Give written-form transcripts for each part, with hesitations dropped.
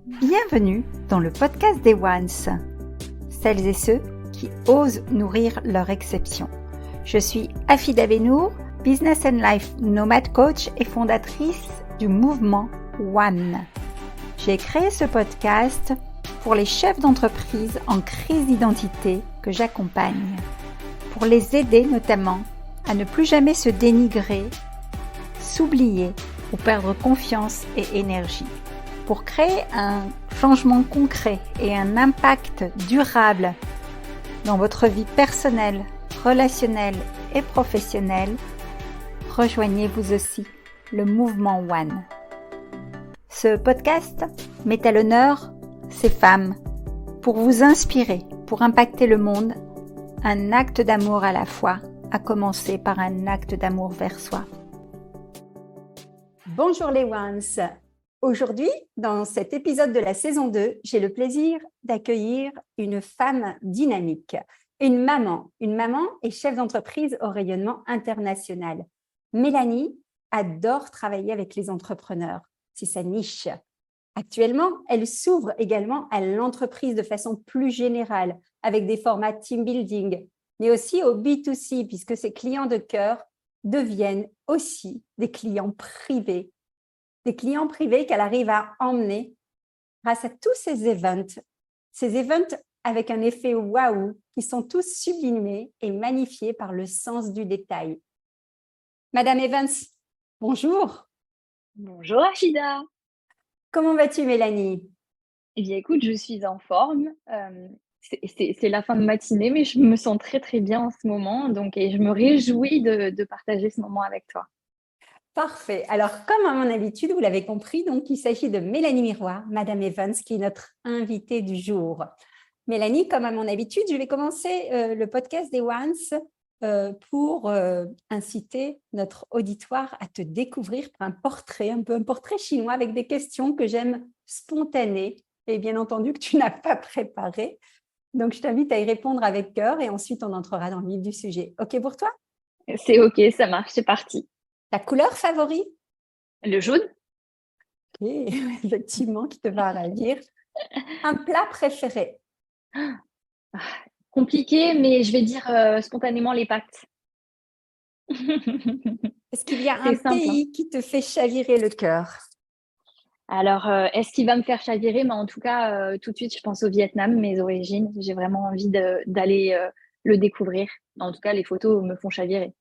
Bienvenue dans le podcast des Ones, celles et ceux qui osent nourrir leur exception. Je suis Afida Benour, Business and Life Nomad Coach et fondatrice du mouvement One. J'ai créé ce podcast pour les chefs d'entreprise en crise d'identité que j'accompagne, pour les aider notamment à ne plus jamais se dénigrer, s'oublier ou perdre confiance et énergie, pour créer un changement concret et un impact durable dans votre vie personnelle, relationnelle et professionnelle. Rejoignez vous aussi le mouvement One. Ce podcast met à l'honneur ces femmes pour vous inspirer, pour impacter le monde, un acte d'amour à la fois, à commencer par un acte d'amour vers soi. Bonjour les Ones. Aujourd'hui, dans cet épisode de la saison 2, j'ai le plaisir d'accueillir une femme dynamique, une maman et chef d'entreprise au rayonnement international. Mélanie adore travailler avec les entrepreneurs, c'est sa niche. Actuellement, elle s'ouvre également à l'entreprise de façon plus générale, avec des formats team building, mais aussi au B2C, puisque ses clients de cœur deviennent aussi des clients privés. Des clients privés qu'elle arrive à emmener grâce à tous ces events avec un effet waouh qui sont tous sublimés et magnifiés par le sens du détail. Madame Evans, bonjour. Bonjour Afida. Comment vas-tu Mélanie? Eh bien écoute, je suis en forme. C'est la fin de matinée, mais je me sens très très bien en ce moment, et je me réjouis de partager ce moment avec toi. Parfait. Alors, comme à mon habitude, vous l'avez compris, donc il s'agit de Mélanie Miroir, Madame Evans, qui est notre invitée du jour. Mélanie, comme à mon habitude, je vais commencer le podcast des Ones pour inciter notre auditoire à te découvrir par un portrait chinois avec des questions que j'aime spontanées et bien entendu que tu n'as pas préparées. Donc, je t'invite à y répondre avec cœur et ensuite on entrera dans le vif du sujet. OK pour toi? C'est OK, ça marche, c'est parti. Ta couleur favorite? Le jaune? OK, effectivement, qui te va ravir. Un plat préféré? Compliqué, mais je vais dire spontanément les pâtes. Est-ce qu'il y a un C'est simple, hein. pays qui te fait chavirer le cœur? Alors, est-ce qu'il va me faire chavirer? Mais en tout cas, tout de suite, je pense au Vietnam, mes origines. J'ai vraiment envie d'aller le découvrir. En tout cas, les photos me font chavirer.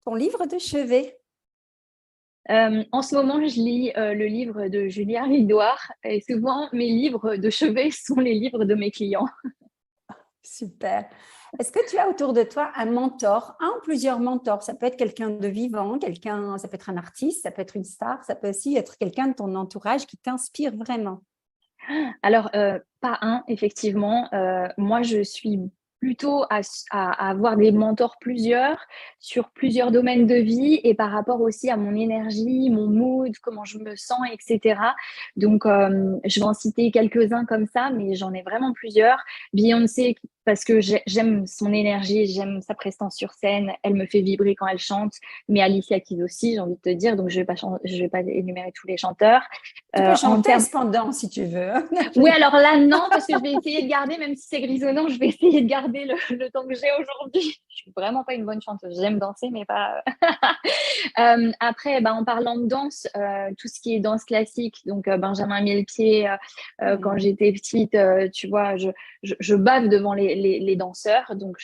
Ton livre de chevet? En ce moment, je lis le livre de Julia Ridoire et souvent, mes livres de chevet sont les livres de mes clients. Super. Est-ce que tu as autour de toi un mentor, un ou plusieurs mentors? Ça peut être quelqu'un de vivant, ça peut être un artiste, ça peut être une star, ça peut aussi être quelqu'un de ton entourage qui t'inspire vraiment. Alors, pas un, effectivement. Moi, je suis plutôt à avoir des mentors plusieurs, sur plusieurs domaines de vie et par rapport aussi à mon énergie, mon mood, comment je me sens, et cetera. Donc, je vais en citer quelques-uns comme ça, mais j'en ai vraiment plusieurs. Beyoncé, parce que j'aime son énergie, j'aime sa prestance sur scène, elle me fait vibrer quand elle chante, mais Alicia Keys aussi, j'ai envie de te dire, donc je vais pas énumérer tous les chanteurs. Tu peux En chanter termes cependant si tu veux. Oui, alors là, non, parce que je vais essayer de garder, même si c'est grisonnant, je vais essayer de garder le temps que j'ai aujourd'hui. Je suis vraiment pas une bonne chanteuse. J'aime danser, mais pas. Après, en parlant de danse, tout ce qui est danse classique, donc Benjamin Millepied, quand j'étais petite, tu vois, je bave devant les danseurs. Donc,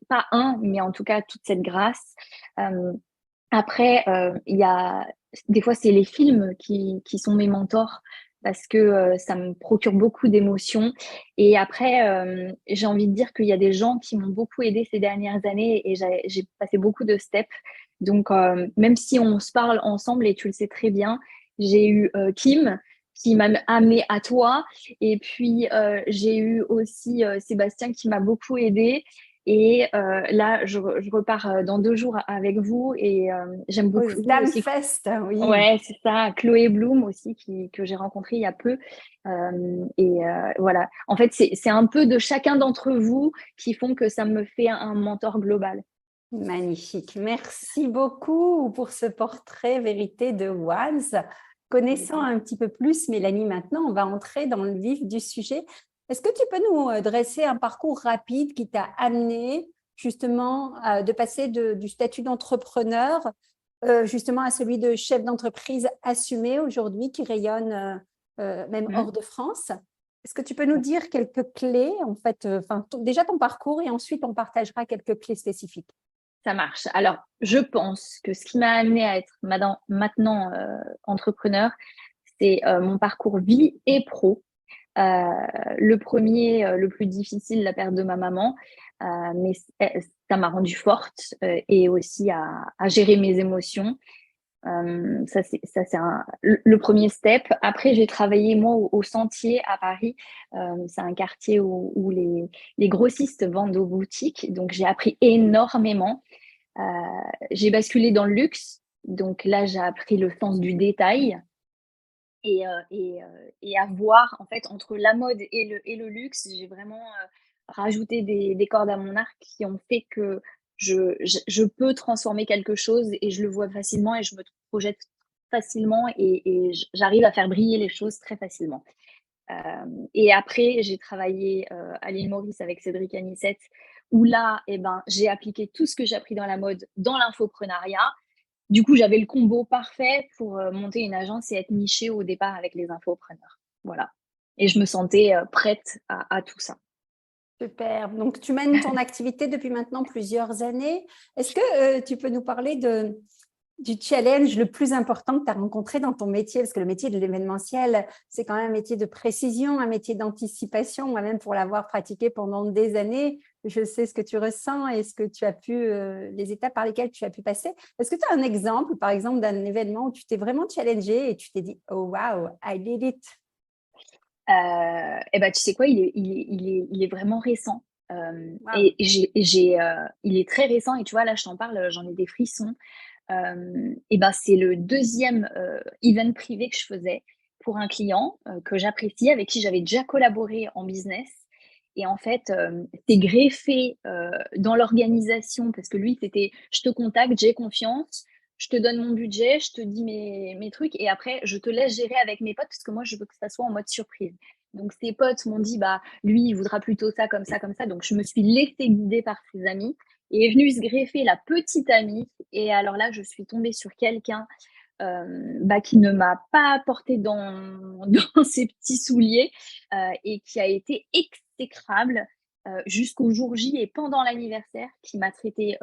pas un, mais en tout cas, toute cette grâce. Après, il y a des fois, c'est les films qui sont mes mentors parce que ça me procure beaucoup d'émotions. Et après, j'ai envie de dire qu'il y a des gens qui m'ont beaucoup aidée ces dernières années et j'ai passé beaucoup de steps. Donc, même si on se parle ensemble, et tu le sais très bien, j'ai eu Kim qui m'a amené à toi. Et puis, j'ai eu aussi Sébastien qui m'a beaucoup aidée. Et là, je repars dans 2 jours avec vous et j'aime Au beaucoup Slam aussi. Fest, oui. Ouais, c'est ça. Chloé Bloom aussi, que j'ai rencontré il y a peu. Voilà. En fait, c'est un peu de chacun d'entre vous qui font que ça me fait un mentor global. Magnifique. Merci beaucoup pour ce portrait vérité de Ones. connaissant un petit peu plus Mélanie maintenant, on va entrer dans le vif du sujet. Est-ce que tu peux nous dresser un parcours rapide qui t'a amené justement de passer du statut d'entrepreneur justement à celui de chef d'entreprise assumé aujourd'hui qui rayonne même hors de France? Est-ce que tu peux nous dire quelques clés, en fait, déjà ton parcours et ensuite on partagera quelques clés spécifiques? Ça marche. Alors, je pense que ce qui m'a amenée à être maintenant entrepreneur, c'est mon parcours vie et pro. Le premier, le plus difficile, la perte de ma maman, mais ça m'a rendue forte et aussi à gérer mes émotions. Ça, c'est le premier step. Après, j'ai travaillé, moi, au Sentier à Paris. C'est un quartier où les grossistes vendent aux boutiques. Donc, j'ai appris énormément. J'ai basculé dans le luxe. Donc là, j'ai appris le sens du détail et à voir, en fait, entre la mode et le luxe. J'ai vraiment rajouté des cordes à mon arc qui ont fait que je peux transformer quelque chose et je le vois facilement et je me projette facilement et j'arrive à faire briller les choses très facilement. Et après, j'ai travaillé à l'île Maurice avec Cédric Anissette, où là, eh ben, j'ai appliqué tout ce que j'ai appris dans la mode dans l'infoprenariat. Du coup, j'avais le combo parfait pour monter une agence et être nichée au départ avec les infopreneurs. Voilà. Et je me sentais prête à tout ça. Super. Donc, tu mènes ton activité depuis maintenant plusieurs années. Est-ce que tu peux nous parler du challenge le plus important que tu as rencontré dans ton métier? Parce que le métier de l'événementiel, c'est quand même un métier de précision, un métier d'anticipation. Moi-même, pour l'avoir pratiqué pendant des années, je sais ce que tu ressens et ce que tu as pu, les étapes par lesquelles tu as pu passer. Est-ce que tu as un exemple, par exemple, d'un événement où tu t'es vraiment challengé et tu t'es dit, oh wow, I did it? Et ben, tu sais quoi, il est vraiment récent. Wow. Et il est très récent et tu vois, là, je t'en parle, j'en ai des frissons. Et ben, c'est le deuxième event privé que je faisais pour un client que j'apprécie, avec qui j'avais déjà collaboré en business. Et en fait, c'est greffé dans l'organisation parce que lui, c'était je te contacte, j'ai confiance, je te donne mon budget, je te dis mes trucs et après, je te laisse gérer avec mes potes parce que moi, je veux que ça soit en mode surprise. Donc, ses potes m'ont dit, bah, lui, il voudra plutôt ça, comme ça, comme ça. Donc, je me suis laissée guider par ses amis et est venue se greffer la petite amie. Et alors là, je suis tombée sur quelqu'un bah, qui ne m'a pas porté dans ses petits souliers et qui a été exécrable jusqu'au jour J et pendant l'anniversaire, qui m'a traitée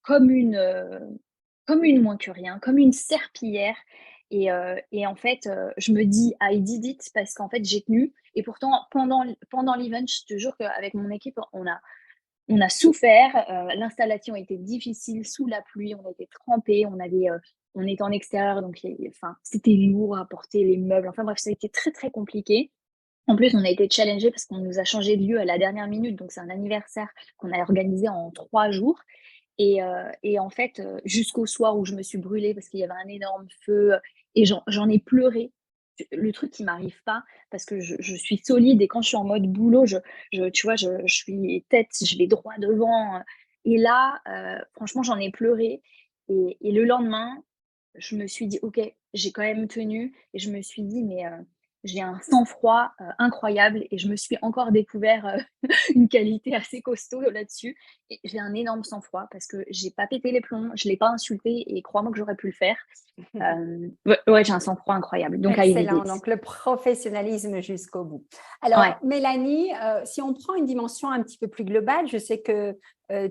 comme une moins que rien, comme une serpillière. Et en fait, je me dis, I did it parce qu'en fait, j'ai tenu. Et pourtant, pendant l'event, je te jure qu'avec mon équipe, on a souffert. L'installation était difficile sous la pluie, on était trempés, on était en extérieur, donc enfin, c'était lourd à porter les meubles. Enfin bref, ça a été très très compliqué. En plus, on a été challengés parce qu'on nous a changé de lieu à la dernière minute, donc c'est un anniversaire qu'on a organisé en 3 jours. Et en fait, jusqu'au soir où je me suis brûlée parce qu'il y avait un énorme feu et j'en ai pleuré. Le truc qui m'arrive pas parce que je suis solide et quand je suis en mode boulot, tu vois, je suis tête, je vais droit devant. Et là, franchement, j'en ai pleuré. Et le lendemain, je me suis dit, OK, j'ai quand même tenu. Et je me suis dit, mais j'ai un sang-froid incroyable et je me suis encore découvert une qualité assez costaud là-dessus. Et j'ai un énorme sang-froid parce que j'ai pas pété les plombs, je l'ai pas insulté et crois-moi que j'aurais pu le faire. Ouais, j'ai un sang-froid incroyable. Donc, I did Excellent, it. donc le professionnalisme jusqu'au bout. Alors, Ouais. Mélanie, si on prend une dimension un petit peu plus globale, je sais que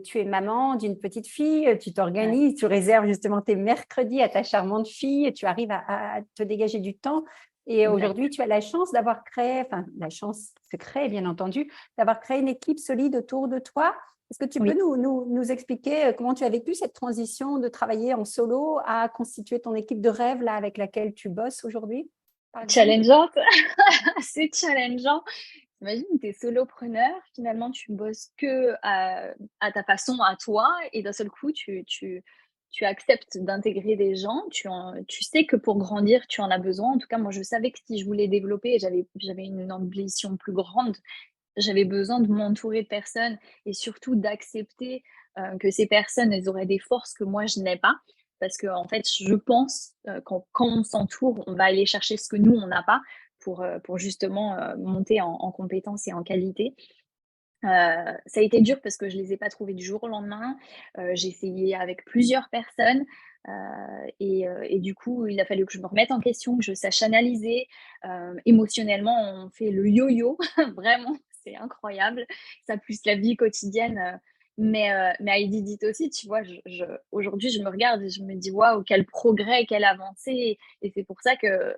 tu es maman d'une petite fille, tu t'organises, Ouais. tu réserves justement tes mercredis à ta charmante fille, tu arrives à te dégager du temps. Et aujourd'hui, tu as la chance d'avoir créé, enfin, la chance se crée bien entendu, d'avoir créé une équipe solide autour de toi. Est-ce que tu peux Oui. nous expliquer comment tu as vécu cette transition de travailler en solo à constituer ton équipe de rêve là, avec laquelle tu bosses aujourd'hui, par exemple? Challengeante. C'est challengeant. Imagine, tu es solopreneur, finalement, tu bosses que à ta façon, à toi, et d'un seul coup, tu acceptes d'intégrer des gens. Tu sais que pour grandir, tu en as besoin. En tout cas, moi, je savais que si je voulais développer, et j'avais une ambition plus grande, j'avais besoin de m'entourer de personnes et surtout d'accepter que ces personnes, elles auraient des forces que moi, je n'ai pas. parce que en fait, je pense quand on s'entoure, on va aller chercher ce que nous, on n'a pas pour justement monter en compétences et en qualité. Ça a été dur parce que je les ai pas trouvés du jour au lendemain. J'ai essayé avec plusieurs personnes, et du coup, il a fallu que je me remette en question, que je sache analyser. Émotionnellement, on fait le yo-yo, vraiment, c'est incroyable. Ça plus la vie quotidienne, mais Heidi dit aussi, tu vois, aujourd'hui, je me regarde et je me dis: «Waouh, quel progrès, quelle avancée» et c'est pour ça que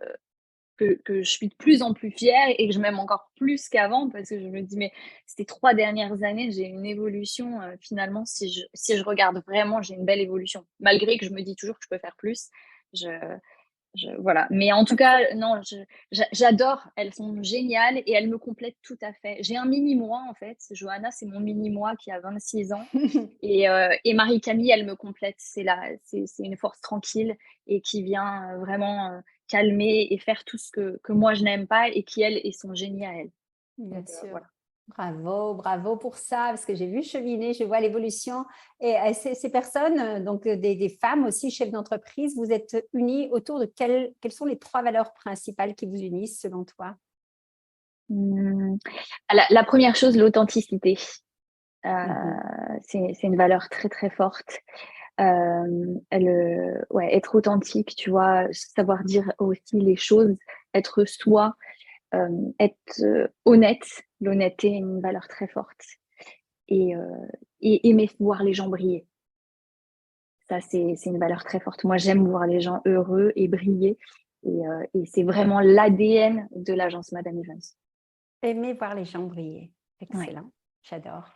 je suis de plus en plus fière et que je m'aime encore plus qu'avant parce que je me dis: «Mais ces 3 dernières années, j'ai une évolution, finalement, si je regarde vraiment, j'ai une belle évolution». Malgré que je me dis toujours que je peux faire plus, je voilà. Mais en tout cas, non, j'adore, elles sont géniales et elles me complètent tout à fait. J'ai un mini moi, en fait. Johanna, c'est mon mini moi qui a 26 ans et Marie-Camille, elle me complète. C'est une force tranquille et qui vient vraiment calmer et faire tout ce que moi je n'aime pas et qui, elle, est son génie à elle. Bien Donc, sûr. voilà. Bravo, bravo pour ça, parce que j'ai vu cheminer, je vois l'évolution. Et ces personnes, donc des femmes aussi, chefs d'entreprise, vous êtes unies autour de quelles sont les 3 valeurs principales qui vous unissent selon toi? La première chose, l'authenticité. Mhm. C'est une valeur très, très forte. Ouais, être authentique, tu vois, savoir dire aussi les choses, être soi, être honnête. L'honnêteté est une valeur très forte et aimer voir les gens briller. Ça, c'est une valeur très forte. Moi, j'aime voir les gens heureux et briller et c'est vraiment l'ADN de l'agence Madame Evans. Aimer voir les gens briller. Ouais. Excellent, j'adore.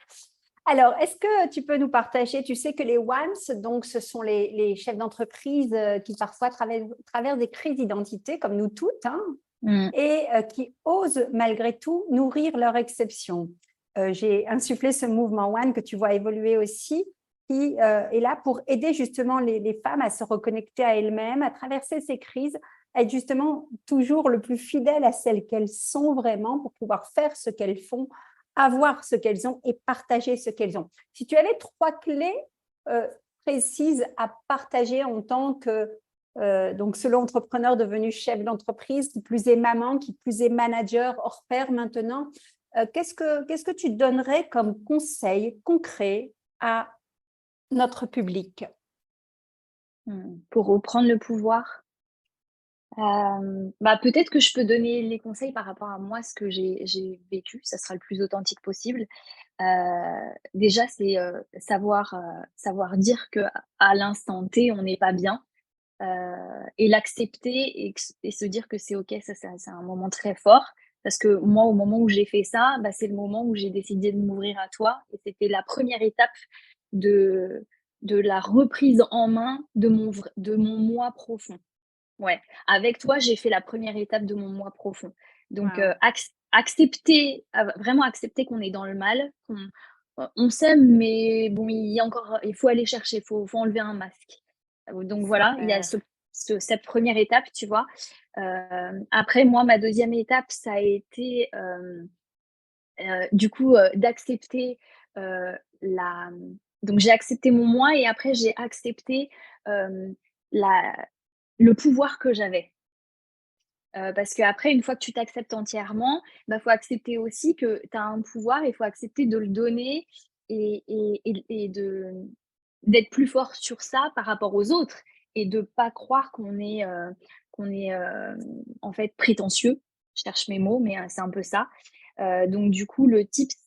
Alors, est-ce que tu peux nous partager, tu sais que les ONCE, donc ce sont les chefs d'entreprise qui parfois traversent des crises d'identité, comme nous toutes, hein, et qui osent malgré tout nourrir leur exception. J'ai insufflé ce mouvement One que tu vois évoluer aussi, qui est là pour aider justement les femmes à se reconnecter à elles-mêmes, à traverser ces crises, à être justement toujours le plus fidèle à celles qu'elles sont vraiment pour pouvoir faire ce qu'elles font, avoir ce qu'elles ont et partager ce qu'elles ont. Si tu avais 3 clés précises à partager en tant que donc selon entrepreneur devenu chef d'entreprise, qui plus est maman, qui plus est manager hors pair maintenant, qu'est-ce que tu donnerais comme conseil concret à notre public? Pour reprendre le pouvoir. Peut-être que je peux donner les conseils par rapport à moi, ce que j'ai vécu, ça sera le plus authentique possible. Déjà, c'est, savoir dire qu'à l'instant T, on n'est pas bien, et l'accepter et se dire que c'est OK, ça c'est un moment très fort. Parce que moi, au moment où j'ai fait ça, c'est le moment où j'ai décidé de m'ouvrir à toi et c'était la première étape de de la reprise en main de mon moi profond. Ouais, avec toi, j'ai fait la première étape de mon moi profond. Donc, Wow. accepter, vraiment accepter qu'on est dans le mal, on s'aime, mais bon, il faut aller chercher, il faut enlever un masque. Donc voilà, il y a Super. cette première étape, tu vois? Après moi, ma deuxième étape, ça a été, du coup, d'accepter, la donc j'ai accepté mon moi et après j'ai accepté, la le pouvoir que j'avais. Parce qu'après, une fois que tu t'acceptes entièrement, faut accepter aussi que tu as un pouvoir, il faut accepter de le donner et d'être plus fort sur ça par rapport aux autres et de pas croire qu'on est, en fait, prétentieux. Je cherche mes mots, mais c'est un peu ça. Donc du coup, le tips,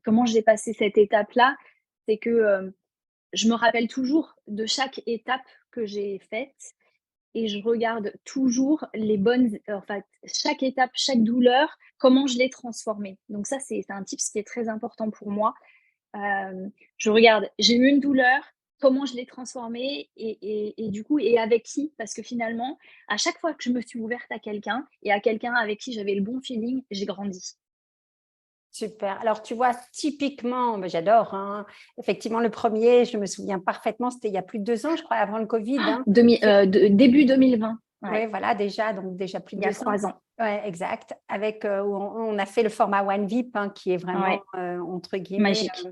comment j'ai passé cette étape-là, c'est que, je me rappelle toujours de chaque étape que j'ai faite et je regarde toujours les bonnes, en fait, chaque étape, chaque douleur, comment je l'ai transformée. Donc ça, c'est un tips qui est très important pour moi. Je regarde, j'ai eu une douleur, comment je l'ai transformée et du coup et avec qui? Parce que finalement, à chaque fois que je me suis ouverte à quelqu'un et à quelqu'un avec qui j'avais le bon feeling, j'ai grandi. Super. Alors, tu vois, typiquement, j'adore, hein. Effectivement, le premier, je me souviens parfaitement, c'était il y a plus de 2 ans, je crois, avant le Covid, hein. Début 2020, Oui, ouais, voilà, déjà, donc déjà plus il de y a 2 ans. 3 ans. Ouais, exact. Avec, où on a fait le format One VIP, hein, qui est vraiment, Ouais, entre guillemets, magique.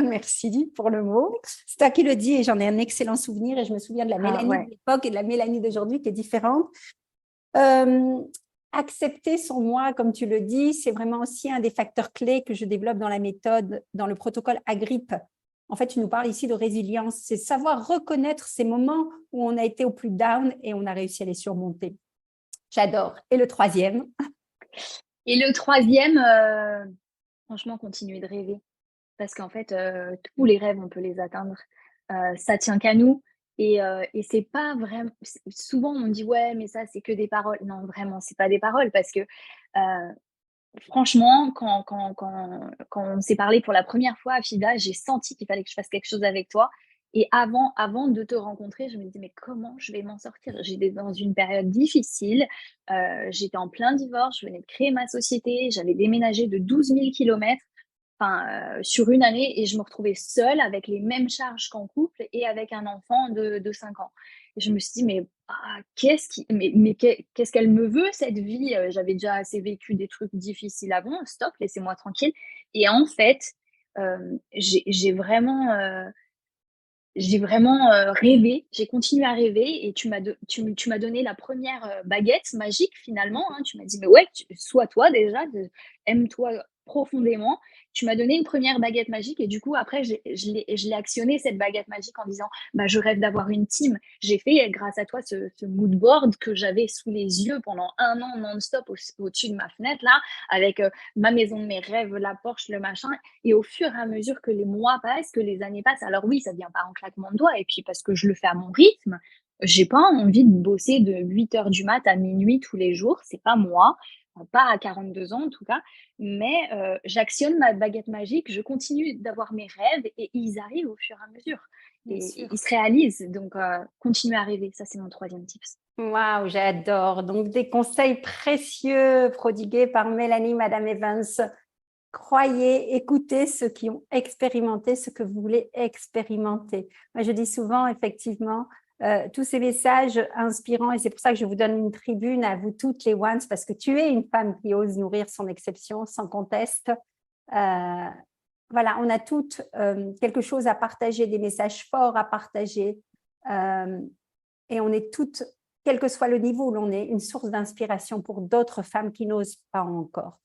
merci pour le mot. C'est toi qui le dis et j'en ai un excellent souvenir et je me souviens de la Ah Mélanie de ouais. l'époque et de la Mélanie d'aujourd'hui qui est différente. Euh, Accepter son moi, comme tu le dis, c'est vraiment aussi un des facteurs clés que je développe dans la méthode, dans le protocole Agrippe. En fait, tu nous parles ici de résilience. C'est savoir reconnaître ces moments où on a été au plus down et on a réussi à les surmonter. J'adore. Et le troisième? Et le troisième, franchement, continuer de rêver. Parce qu'en fait, tous les rêves, on peut les atteindre. Ça tient qu'à nous et c'est pas vraiment souvent on dit: «Ouais, mais ça, c'est que des paroles». Non, vraiment, c'est pas des paroles parce que, franchement, quand on s'est parlé pour la première fois, Afida, j'ai senti qu'il fallait que je fasse quelque chose avec toi et avant de te rencontrer, je me disais: «Mais comment je vais m'en sortir?» J'étais dans une période difficile, j'étais en plein divorce, je venais de créer ma société, j'avais déménagé de 12 000 kilomètres enfin, sur une année et je me retrouvais seule avec les mêmes charges qu'en couple et avec un enfant de 5 ans. Et je me suis dit, mais qu'est-ce qu'elle me veut cette vie? J'avais déjà assez vécu des trucs difficiles avant, stop, laissez-moi tranquille. Et en fait, j'ai vraiment rêvé, j'ai continué à rêver et tu m'as donné la première baguette magique finalement. Hein. Tu m'as dit, mais ouais, sois toi déjà, aime-toi profondément. Tu m'as donné une première baguette magique et du coup, après, je l'ai actionné cette baguette magique en disant, bah, je rêve d'avoir une team. J'ai fait, grâce à toi, ce mood board que j'avais sous les yeux pendant 1 an non-stop au-dessus de ma fenêtre, là, avec ma maison de mes rêves, la Porsche, le machin. Et au fur et à mesure que les mois passent, que les années passent, alors oui, ça ne vient pas en claquement de doigts. Et puis parce que je le fais à mon rythme, j'ai pas envie de bosser de 8 heures du mat à minuit tous les jours. C'est pas moi, pas à 42 ans en tout cas. Mais j'actionne ma baguette magique, je continue d'avoir mes rêves et ils arrivent au fur et à mesure. Bien Et sûr. ils se réalisent. Donc, continuer à rêver, ça c'est mon troisième tips. Waouh, j'adore. Donc, des conseils précieux prodigués par Mélanie, Madame Evans. Croyez, écoutez ceux qui ont expérimenté ce que vous voulez expérimenter. Moi, je dis souvent, effectivement, tous ces messages inspirants, et c'est pour ça que je vous donne une tribune à vous toutes les ones, parce que tu es une femme qui ose nourrir son exception, sans conteste. Voilà, on a toutes quelque chose à partager, des messages forts à partager, et on est toutes, quel que soit le niveau où l'on est, une source d'inspiration pour d'autres femmes qui n'osent pas encore.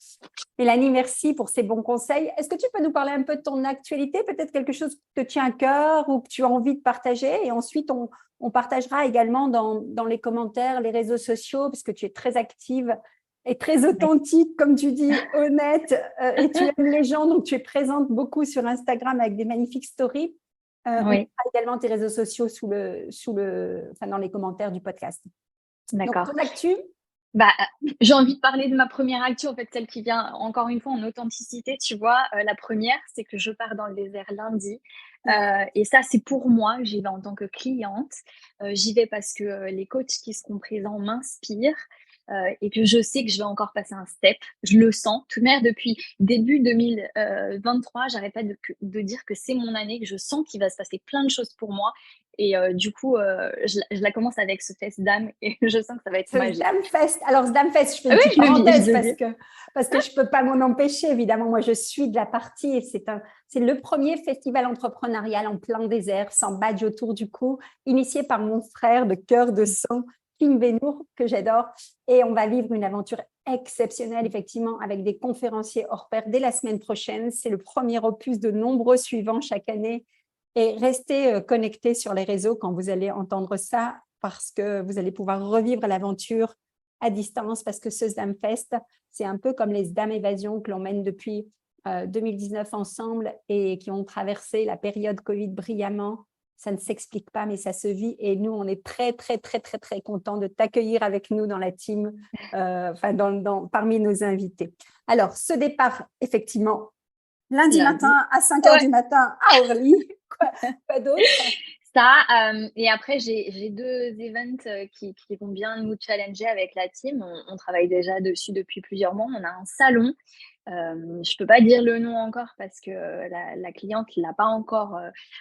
Mélanie, merci pour ces bons conseils. Est-ce que tu peux nous parler un peu de ton actualité, peut-être quelque chose qui te tient à cœur ou que tu as envie de partager? Et ensuite, on partagera également dans les commentaires, les réseaux sociaux, parce que tu es très active et très authentique, comme tu dis, honnête, et tu aimes les gens, donc tu es présente beaucoup sur Instagram avec des magnifiques stories. On Oui, mettra également tes réseaux sociaux dans les commentaires du podcast. Donc, d'accord. ton actu? Bah, j'ai envie de parler de ma première actu, en fait, celle qui vient encore une fois en authenticité, tu vois. La première, c'est que je pars dans le désert lundi. Et ça, c'est pour moi, j'y vais en tant que cliente. J'y vais parce que les coachs qui seront présents m'inspirent et que je sais que je vais encore passer un step. Je le sens. Tout de même, depuis début 2023, j'arrête pas de dire que c'est mon année, que je sens qu'il va se passer plein de choses pour moi. Et du coup, je la commence avec ce fest d'âme et je sens que ça va être Ce magique. Sdamfest. Alors, Sdamfest, je fais Ah une oui, petite je le vis, je parenthèse le vis. parce que je ne peux pas m'en empêcher, évidemment. Moi, je suis de la partie et c'est le premier festival entrepreneurial en plein désert, sans badge autour du cou, initié par mon frère de cœur de sang, Kim Benour, que j'adore. Et on va vivre une aventure exceptionnelle, effectivement, avec des conférenciers hors pair dès la semaine prochaine. C'est le premier opus de nombreux suivants chaque année. Et restez connectés sur les réseaux quand vous allez entendre ça, parce que vous allez pouvoir revivre l'aventure à distance, parce que ce Sdamfest, c'est un peu comme les Sdam Évasion que l'on mène depuis 2019 ensemble et qui ont traversé la période Covid brillamment. Ça ne s'explique pas, mais ça se vit. Et nous, on est très, très, très, très, très contents de t'accueillir avec nous dans la team, parmi nos invités. Alors, ce départ, effectivement, lundi Lundi. matin à 5 heures Ouais. du matin à Orly. Quoi d'autre? Ça, et après, j'ai deux events qui vont bien nous challenger avec la team. On travaille déjà dessus depuis plusieurs mois. On a un salon Je peux pas dire le nom encore parce que la cliente l'a pas encore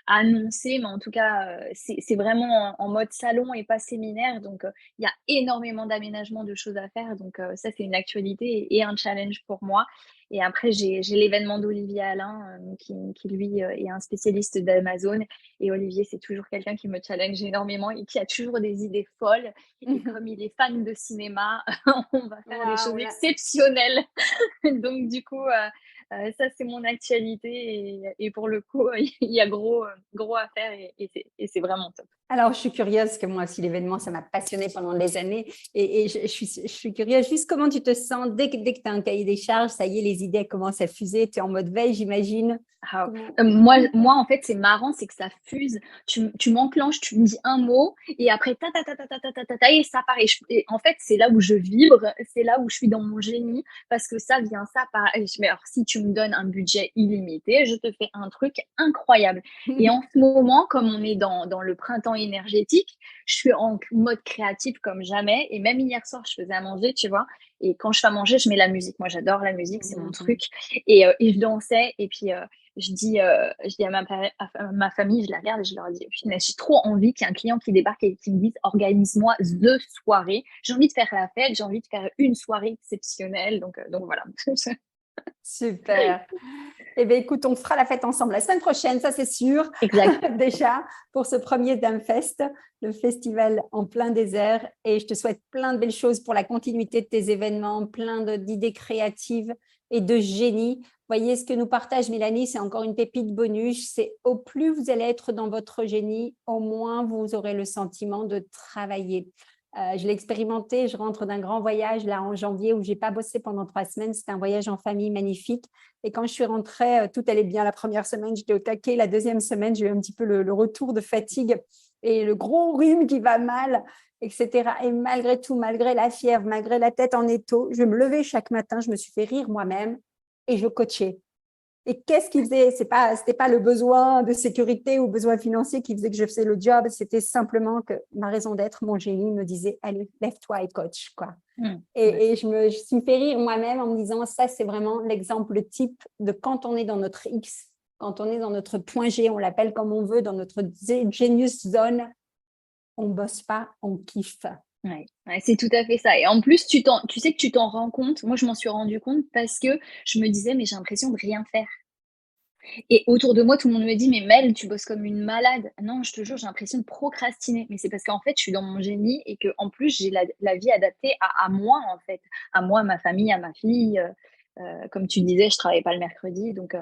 annoncé, mais en tout cas, c'est vraiment en mode salon et pas séminaire. Donc, il y a énormément d'aménagements, de choses à faire. Donc, ça, c'est une actualité et un challenge pour moi. Et après, j'ai l'événement d'Olivier Alain qui lui, est un spécialiste d'Amazon. Et Olivier, c'est toujours quelqu'un qui me challenge énormément et qui a toujours des idées folles. Et comme il est fan de cinéma, on va faire des choses exceptionnelles. Donc, du coup, ça, c'est mon actualité. Et pour le coup, il y a gros à faire et c'est vraiment top. Alors, je suis curieuse, parce que moi aussi, l'événement, ça m'a passionnée pendant des années. Et je suis curieuse, juste comment tu te sens dès que tu as un cahier des charges, ça y est, les idées commencent à fuser, tu es en mode veille, j'imagine. Moi, en fait, c'est marrant, c'est que ça fuse. Tu m'enclenches, tu me dis un mot et après, et ça part. Et en fait, c'est là où je vibre, c'est là où je suis dans mon génie parce que ça vient, ça part. Mais alors, si tu me donnes un budget illimité, je te fais un truc incroyable. Et en ce moment, comme on est dans le printemps énergétique, je suis en mode créatif comme jamais. Et même hier soir, je faisais à manger, tu vois. Et quand je fais à manger, je mets la musique. Moi, j'adore la musique, c'est mon truc. Et je dansais. Et puis, je dis à ma famille, je la regarde et je leur dis, j'ai trop envie qu'il y ait un client qui débarque et qui me dise, organise-moi the soirée. J'ai envie de faire la fête, j'ai envie de faire une soirée exceptionnelle. Donc voilà. Super. Eh bien, écoute, on fera la fête ensemble la semaine prochaine, ça c'est sûr. Exact. Déjà, pour ce premier Damfest, le festival en plein désert. Et je te souhaite plein de belles choses pour la continuité de tes événements, plein d'idées créatives et de génie. Voyez, ce que nous partage Mélanie, c'est encore une pépite bonus. C'est au plus vous allez être dans votre génie, au moins vous aurez le sentiment de travailler. Je l'ai expérimenté, je rentre d'un grand voyage là en janvier où je n'ai pas bossé pendant 3 semaines. C'était un voyage en famille magnifique. Et quand je suis rentrée, tout allait bien. La première semaine, j'étais au taquet. La deuxième semaine, j'ai eu un petit peu le retour de fatigue et le gros rhume qui va mal, etc. Et malgré tout, malgré la fièvre, malgré la tête en étau, je me levais chaque matin, je me suis fait rire moi-même et je coachais. Et qu'est-ce qui faisait? C'était pas le besoin de sécurité ou besoin financier qui faisait que je faisais le job. C'était simplement que ma raison d'être, mon génie me disait, allez, lève-toi et coach, quoi. Et je me suis fait rire moi-même en me disant, ça, c'est vraiment l'exemple type de quand on est dans notre X, quand on est dans notre point G, on l'appelle comme on veut, dans notre genius zone, on bosse pas, on kiffe. Ouais, c'est tout à fait ça. Et en plus, tu sais que tu t'en rends compte. Moi, je m'en suis rendu compte parce que je me disais, mais j'ai l'impression de rien faire. Et autour de moi, tout le monde me dit, mais Mel, tu bosses comme une malade. Non, je te jure, j'ai l'impression de procrastiner. Mais c'est parce qu'en fait, je suis dans mon génie et que en plus, j'ai la vie adaptée à moi, en fait. À moi, à ma famille, à ma fille. Comme tu disais, je travaille pas le mercredi. Donc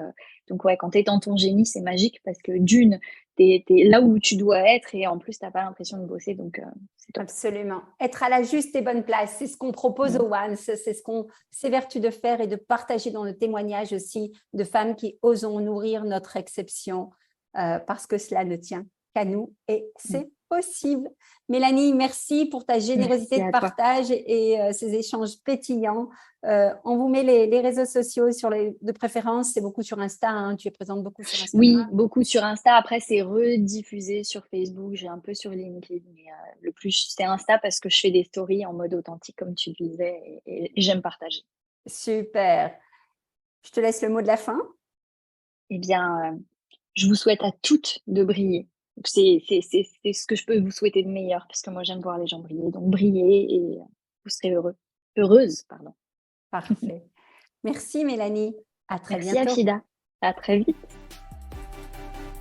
ouais, quand tu es dans ton génie, c'est magique parce que d'une, tu es là où tu dois être et en plus, tu n'as pas l'impression de bosser. Donc, c'est top. Absolument. Être à la juste et bonne place, c'est ce qu'on propose au Once, c'est ce qu'on s'évertue de faire et de partager dans le témoignage aussi de femmes qui osent nourrir notre exception parce que cela ne tient qu'à nous et c'est possible. Mélanie, merci pour ta générosité de partage et ces échanges pétillants. On vous met les réseaux sociaux de préférence, c'est beaucoup sur Insta, hein, tu es présente beaucoup sur Insta. Oui, beaucoup sur Insta. Après, c'est rediffusé sur Facebook, j'ai un peu sur LinkedIn, mais le plus c'est Insta parce que je fais des stories en mode authentique, comme tu disais, et j'aime partager. Super. Je te laisse le mot de la fin. Eh bien, je vous souhaite à toutes de briller. C'est ce que je peux vous souhaiter de meilleur, parce que moi, j'aime voir les gens briller. Donc, brillez et vous serez heureux. Heureuse, pardon. Parfait. Merci Mélanie. À très bientôt. Merci Afida. À très vite.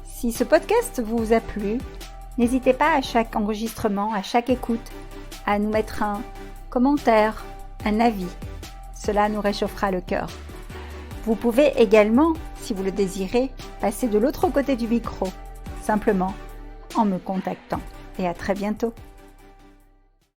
Si ce podcast vous a plu, n'hésitez pas à chaque enregistrement, à chaque écoute, à nous mettre un commentaire, un avis. Cela nous réchauffera le cœur. Vous pouvez également, si vous le désirez, passer de l'autre côté du micro, simplement en me contactant. Et à très bientôt.